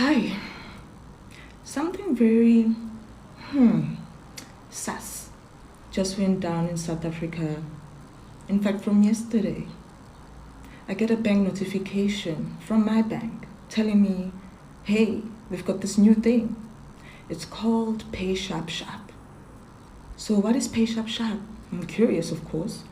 Hi. Something very sus just went down in South Africa. In fact, from yesterday, I get a bank notification from my bank telling me, hey, we've got this new thing. It's called PAYSHAP. So what is PAYSHAP? I'm curious, of course.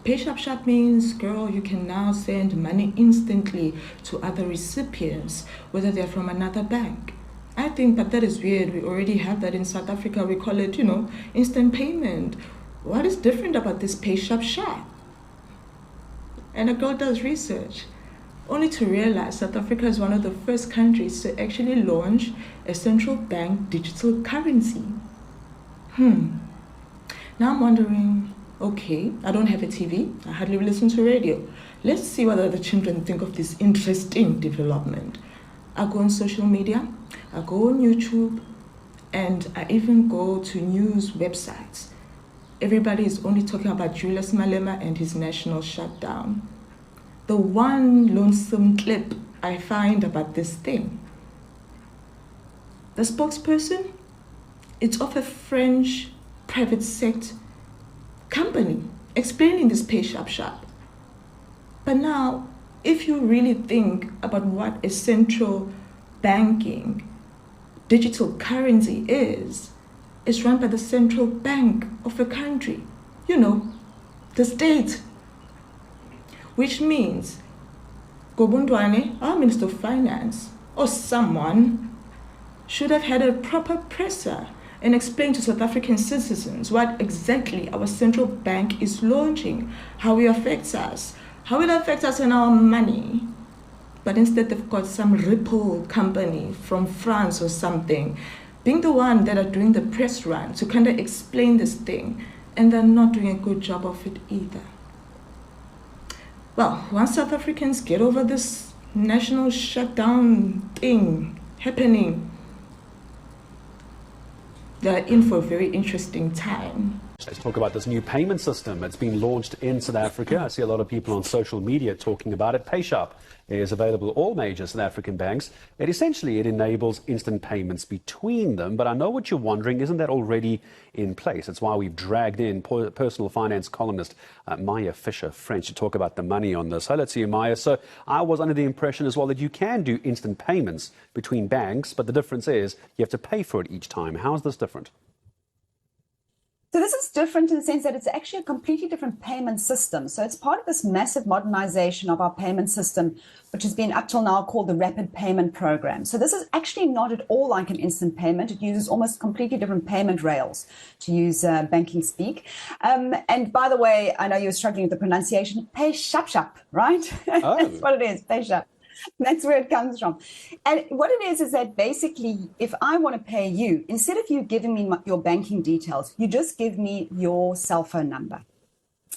PAYSHAP means, girl, you can now send money instantly to other recipients, whether they're from another bank. I think, but that is weird. We already have that in South Africa. We call it, instant payment. What is different about this PAYSHAP? And a girl does research, only to realize South Africa is one of the first countries to actually launch a central bank digital currency. Now I'm wondering, okay, I don't have a TV, I hardly listen to radio. Let's see what other children think of this interesting development. I go on social media, I go on YouTube, and I even go to news websites. Everybody is only talking about Julius Malema and his national shutdown. The one lonesome clip I find about this thing. The spokesperson, it's of a French private sector company explaining this PAYSHAP. But now, if you really think about what a central banking digital currency is, it's run by the central bank of a country, the state. Which means Gobundwane, our Minister of Finance, or someone should have had a proper presser and explain to South African citizens what exactly our central bank is launching, how it affects us, how it affects us and our money. But instead they've got some Ripple company from France or something being the one that are doing the press run to kind of explain this thing, and they're not doing a good job of it either. Well, once South Africans get over this national shutdown thing happening, they're in for a very interesting time. Let's talk about this new payment system. It's been launched in South Africa. I see a lot of people on social media talking about it. PAYSHAP is available at all major South African banks. It enables instant payments between them. But I know what you're wondering, isn't that already in place? That's why we've dragged in personal finance columnist Maya Fisher-French to talk about the money on this. Hello to you, Maya. So I was under the impression as well that you can do instant payments between banks, but the difference is you have to pay for it each time. How is this different? So this is different in the sense that it's actually a completely different payment system. So it's part of this massive modernization of our payment system, which has been up till now called the Rapid Payment Program. So this is actually not at all like an instant payment. It uses almost completely different payment rails, to use banking speak. And by the way, I know you were struggling with the pronunciation, PAYSHAP, right? Oh. That's what it is, PAYSHAP. That's where it comes from. And what it is that basically, if I want to pay you, instead of you giving me your banking details, you just give me your cell phone number.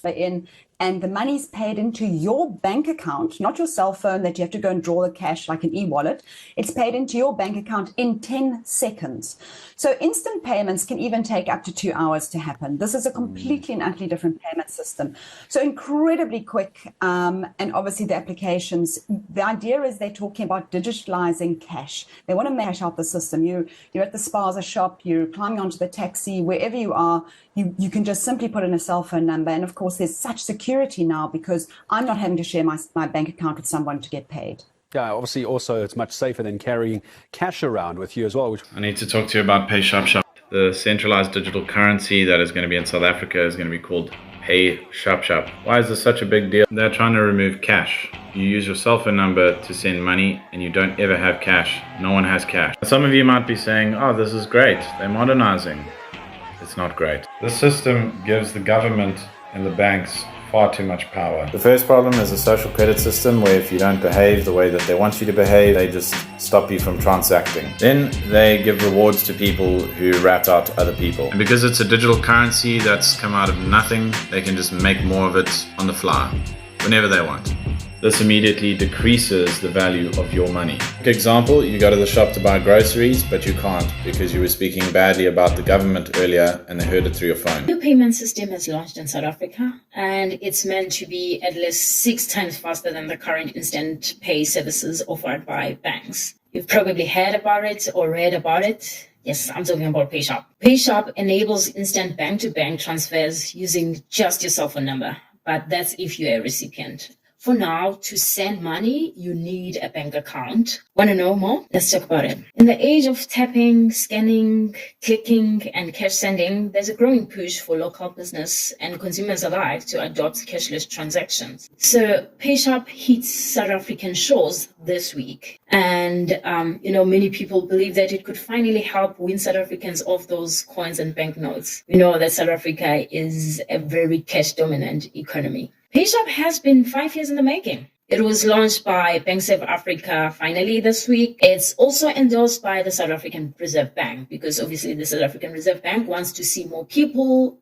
And the money's paid into your bank account, not your cell phone that you have to go and draw the cash like an e-wallet. It's paid into your bank account in 10 seconds. So instant payments can even take up to 2 hours to happen. This is a completely and utterly different payment system. So incredibly quick. And obviously the applications, the idea is they're talking about digitalizing cash. They want to make cash out the system. You're at the spaza shop, you're climbing onto the taxi, wherever you are, you can just simply put in a cell phone number. And of course, there's such security now because I'm not having to share my bank account with someone to get paid. Yeah, obviously also it's much safer than carrying cash around with you as well. I need to talk to you about PAYSHAP. The centralized digital currency that is going to be in South Africa is going to be called PAYSHAP. Why is this such a big deal? They're trying to remove cash. You use your cell phone number to send money and you don't ever have cash. No one has cash. Some of you might be saying, oh, this is great. They're modernizing. It's not great. This system gives the government and the banks far too much power. The first problem is a social credit system where if you don't behave the way that they want you to behave, they just stop you from transacting. Then they give rewards to people who rat out other people. And because it's a digital currency that's come out of nothing, they can just make more of it on the fly, whenever they want. This immediately decreases the value of your money. For example, you go to the shop to buy groceries, but you can't because you were speaking badly about the government earlier and they heard it through your phone. The new payment system is launched in South Africa and it's meant to be at least 6 times faster than the current instant pay services offered by banks. You've probably heard about it or read about it. Yes, I'm talking about PAYSHAP. PAYSHAP enables instant bank-to-bank transfers using just your cell phone number, but that's if you're a recipient. For now, to send money, you need a bank account. Want to know more? Let's talk about it. In the age of tapping, scanning, clicking, and cash sending, there's a growing push for local business and consumers alike to adopt cashless transactions. So PAYSHAP hits South African shores this week. And, many people believe that it could finally help win South Africans off those coins and banknotes. We know that South Africa is a very cash-dominant economy. PAYSHAP has been 5 years in the making. It was launched by Bank Save Africa finally this week. It's also endorsed by the South African Reserve Bank because obviously the South African Reserve Bank wants to see more people,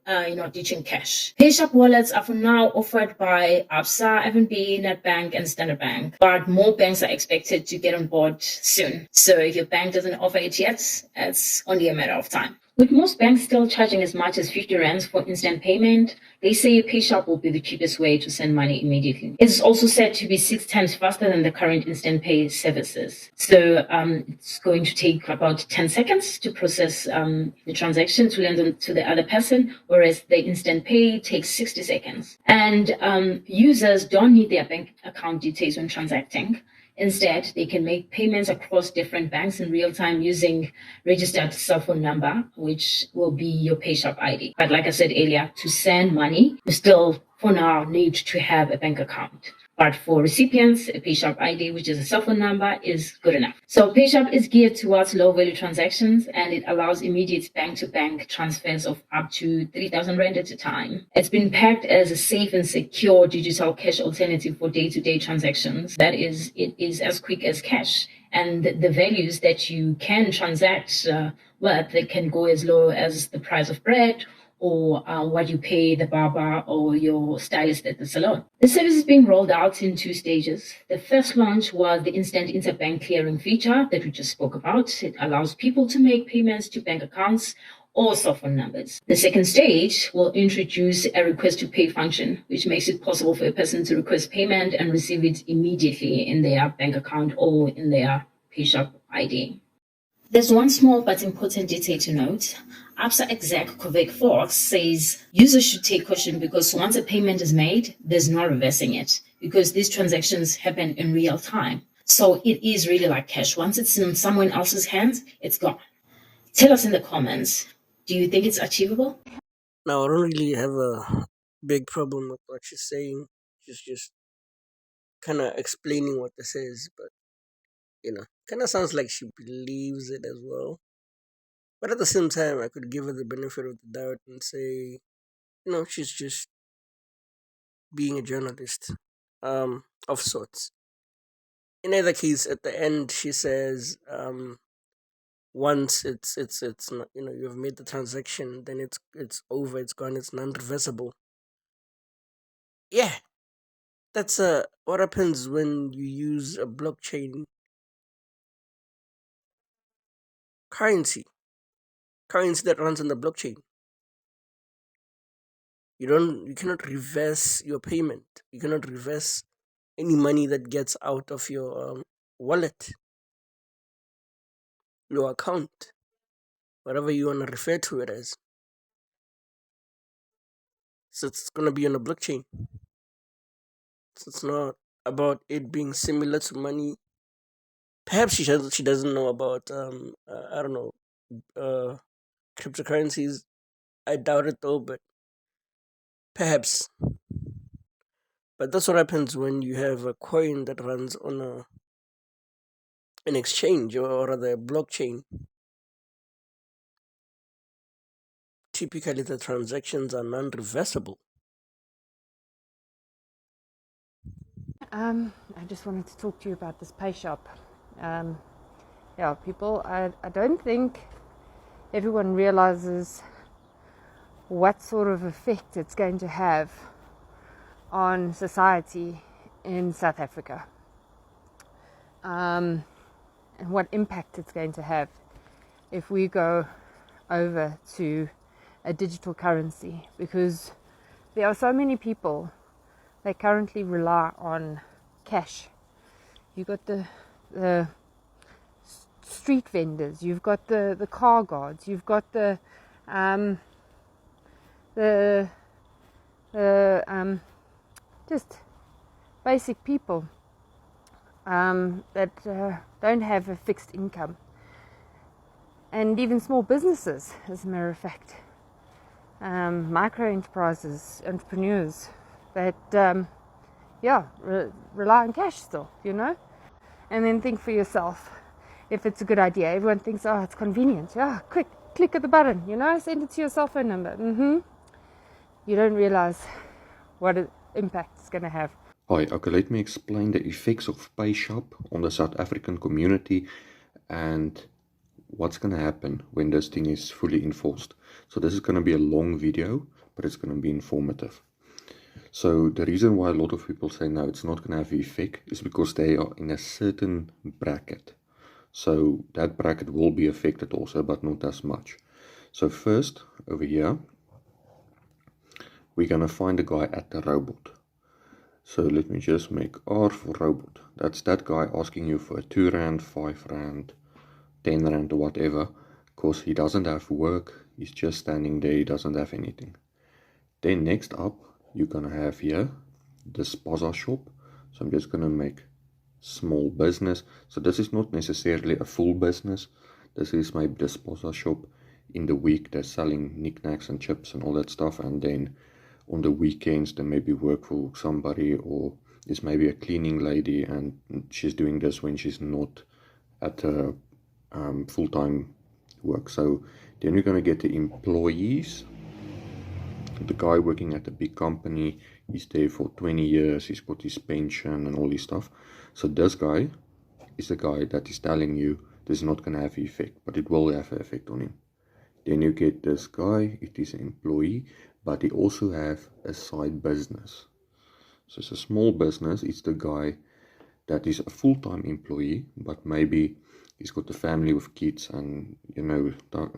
ditching cash. PAYSHAP wallets are for now offered by ABSA, FNB, Nedbank, and Standard Bank, but more banks are expected to get on board soon. So if your bank doesn't offer it yet, it's only a matter of time. With most banks still charging as much as 50 rands for instant payment, they say PAYSHAP will be the cheapest way to send money immediately. It's also said to be 6 times faster than the current instant pay services. So it's going to take about 10 seconds to process the transaction to land on to the other person, whereas the instant pay takes 60 seconds. And users don't need their bank account details when transacting. Instead, they can make payments across different banks in real time using registered cell phone number, which will be your PAYSHAP ID. But like I said earlier, to send money, you still, for now, need to have a bank account. But for recipients, a PAYSHAP ID, which is a cell phone number, is good enough. So PAYSHAP is geared towards low-value transactions, and it allows immediate bank-to-bank transfers of up to 3,000 rand at a time. It's been pegged as a safe and secure digital cash alternative for day-to-day transactions. That is, it is as quick as cash. And the values that you can transact, they can go as low as the price of bread, or what you pay the barber or your stylist at the salon. The service is being rolled out in 2 stages. The first launch was the instant interbank clearing feature that we just spoke about. It allows people to make payments to bank accounts or cell phone numbers. The second stage will introduce a request to pay function, which makes it possible for a person to request payment and receive it immediately in their bank account or in their PAYSHAP ID. There's one small but important detail to note. ABSA exec Kovek Fox says users should take caution because once a payment is made, there's no reversing it because these transactions happen in real time. So it is really like cash. Once it's in someone else's hands, it's gone. Tell us in the comments, do you think it's achievable? Now, I don't really have a big problem with what she's saying. She's just kind of explaining what this is, but kind of sounds like she believes it as well. But at the same time, I could give her the benefit of the doubt and say, she's just being a journalist, of sorts. In either case, at the end, she says, once it's not, you've made the transaction, then it's over, it's gone, it's non-reversible. Yeah, that's what happens when you use a blockchain currency that runs on the blockchain. You cannot reverse your payment. You cannot reverse any money that gets out of your wallet, your account, whatever you want to refer to it as. So it's gonna be on a blockchain. So it's not about it being similar to money. Perhaps she doesn't know about I don't know, cryptocurrencies. I doubt it though, but perhaps. But that's what happens when you have a coin that runs on an exchange or rather a blockchain. Typically, the transactions are non-reversible. I just wanted to talk to you about this PAYSHAP. People, I don't think everyone realizes what sort of effect it's going to have on society in South Africa, and what impact it's going to have if we go over to a digital currency, because there are so many people that currently rely on cash. You got the street vendors, you've got the car guards, you've got the just basic people that don't have a fixed income, and even small businesses, as a matter of fact, micro enterprises, entrepreneurs that rely on cash still, and then think for yourself if it's a good idea. Everyone thinks, oh, it's convenient, quick, click at the button, send it to your cell phone number. You don't realize what impact it's going to have. Hi, okay, let me explain the effects of PAYSHAP on the South African community and what's going to happen when this thing is fully enforced. So this is going to be a long video, but it's going to be informative. So the reason why a lot of people say no, it's not going to have an effect is because they are in a certain bracket. So that bracket will be affected also, but not as much. So first, over here, we're going to find the guy at the robot. So let me just make R for robot. That's that guy asking you for a 2 Rand, 5 Rand, 10 Rand or whatever, because he doesn't have work, he's just standing there, he doesn't have anything. Then next up, you're going to have here the spaza shop. So I'm just going to make small business. So this is not necessarily a full business. This is maybe the spaza shop. In the week they're selling knickknacks and chips and all that stuff, and then on the weekends they maybe work for somebody, or it's maybe a cleaning lady and she's doing this when she's not at her full-time work. So then you're going to get the employees. The guy working at a big company, he's there for 20 years, he's got his pension and all this stuff. So this guy is the guy that is telling you this is not going to have an effect, but it will have an effect on him. Then you get this guy, it is an employee, but he also have a side business. So it's a small business, it's the guy that is a full-time employee, but maybe he's got a family with kids and,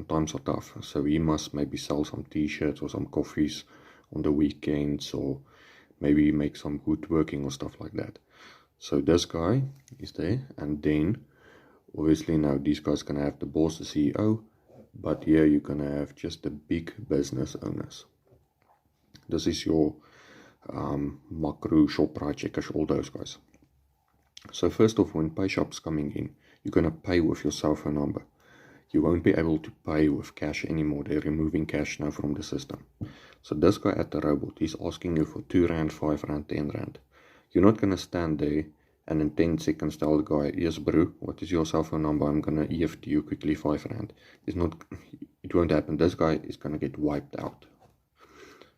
times are tough. So he must maybe sell some t-shirts or some coffees on the weekends, or maybe make some woodworking or stuff like that. So this guy is there, and then obviously now these guys going to have the boss, the CEO, but here you're going to have just the big business owners. This is your Makro, Shoprite, Checkers, all those guys. So first off, when PAYSHAP's coming in, you're going to pay with your cell phone number. You won't be able to pay with cash anymore. They're removing cash now from the system. So this guy at the robot, he's asking you for 2 Rand, 5 Rand, 10 Rand. You're not going to stand there and in 10 seconds tell the guy, yes bro, what is your cell phone number? I'm going to EFT you quickly 5 Rand. It won't happen. This guy is going to get wiped out.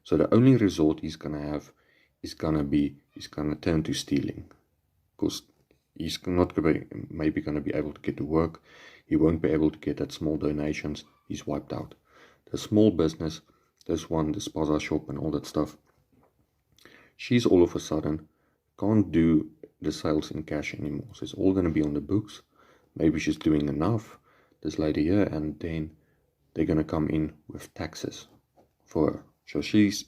So the only result he's going to have is going to turn to stealing. Because he's not maybe going to be able to get to work. He won't be able to get that small donations. He's wiped out. The small business, this one, the spaza shop and all that stuff, she's all of a sudden can't do the sales in cash anymore. So it's all going to be on the books. Maybe she's doing enough, this lady here, and then they're going to come in with taxes for her. So she's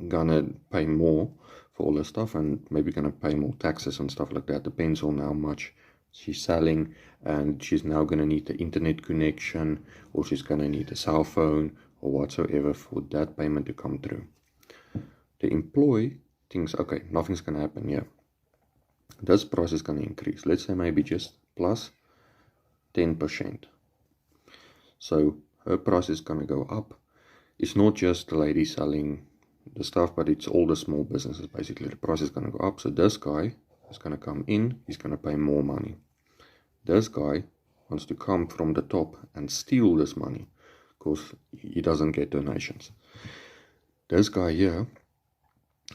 going to pay more for all this stuff, and maybe going to pay more taxes and stuff like that. Depends on how much she's selling, and she's now going to need the internet connection, or she's going to need a cell phone or whatsoever for that payment to come through. The employee thinks, okay, nothing's going to happen here. This price is going to increase. Let's say maybe just plus 10%. So her price is going to go up. It's not just the lady selling the stuff, but it's all the small businesses. Basically, the price is going to go up. So this guy is going to come in, he's going to pay more money. This guy wants to come from the top and steal this money because he doesn't get donations. This guy here,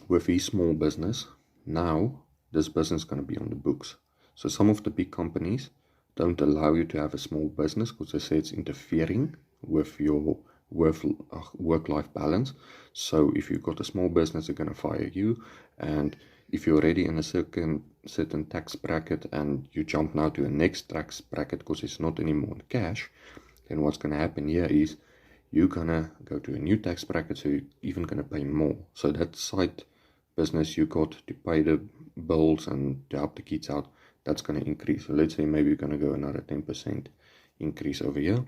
with his small business, now this business is going to be on the books. So some of the big companies don't allow you to have a small business because they say it's interfering with your work-life balance. So if you've got a small business, they're going to fire you. And if you're already in a certain tax bracket and you jump now to a next tax bracket because it's not anymore in cash, then what's going to happen here is you're going to go to a new tax bracket, so you're even going to pay more. So that side business you got to pay the bills and to help the kids out, that's going to increase. So let's say maybe you're going to go another 10% increase over here.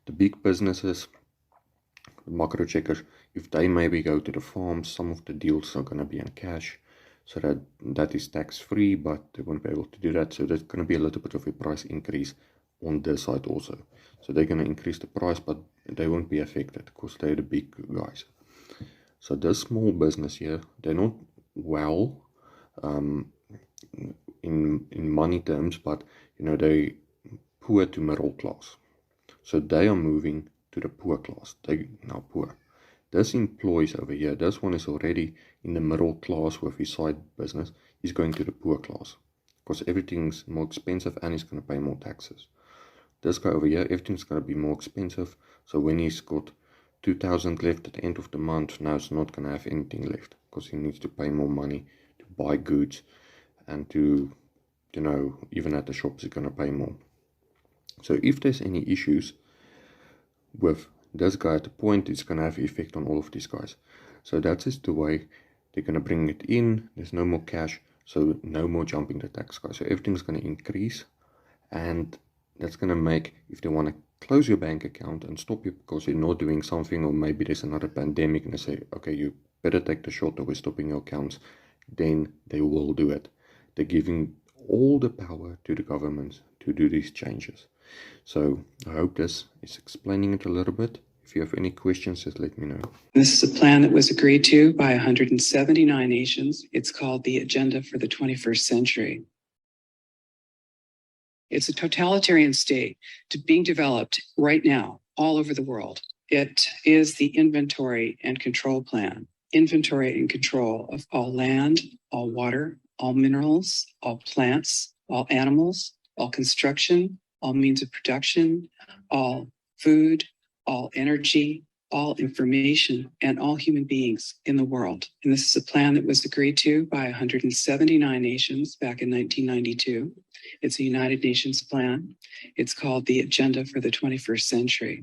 The big businesses, the macro checkers, if they maybe go to the farms, some of the deals are going to be in cash, so that is tax-free, but they won't be able to do that. So there's going to be a little bit of a price increase on their side also. So they're going to increase the price, but they won't be affected because they're the big guys. So this small business here, they're not well in money terms, but they poor to middle class. So they are moving to the poor class. They now poor. This employees over here, this one is already in the middle class with his side business. He's going to the poor class because everything's more expensive and he's going to pay more taxes. This guy over here, everything's going to be more expensive. So when he's got 2,000 left at the end of the month, now it's not going to have anything left because he needs to pay more money to buy goods and to, even at the shops, he's going to pay more. So if there's any issues with this guy at the point, it's going to have an effect on all of these guys. So that's just the way they're going to bring it in. There's no more cash, so no more jumping the tax guys. So everything's going to increase, and that's going to make, if they want to close your bank account and stop you because you're not doing something, or maybe there's another pandemic and they say, okay, you better take the shot or we're stopping your accounts, then they will do it. They're giving all the power to the governments to do these changes. So I hope this is explaining it a little bit. If you have any questions, just let me know. This is a plan that was agreed to by 179 nations. It's called the Agenda for the 21st Century. It's a totalitarian state being developed right now all over the world. It is the inventory and control plan. Inventory and control of all land, all water, all minerals, all plants, all animals, all construction, all means of production, all food, all energy, all information, and all human beings in the world. And this is a plan that was agreed to by 179 nations back in 1992. It's a United Nations plan. It's called the Agenda for the 21st Century.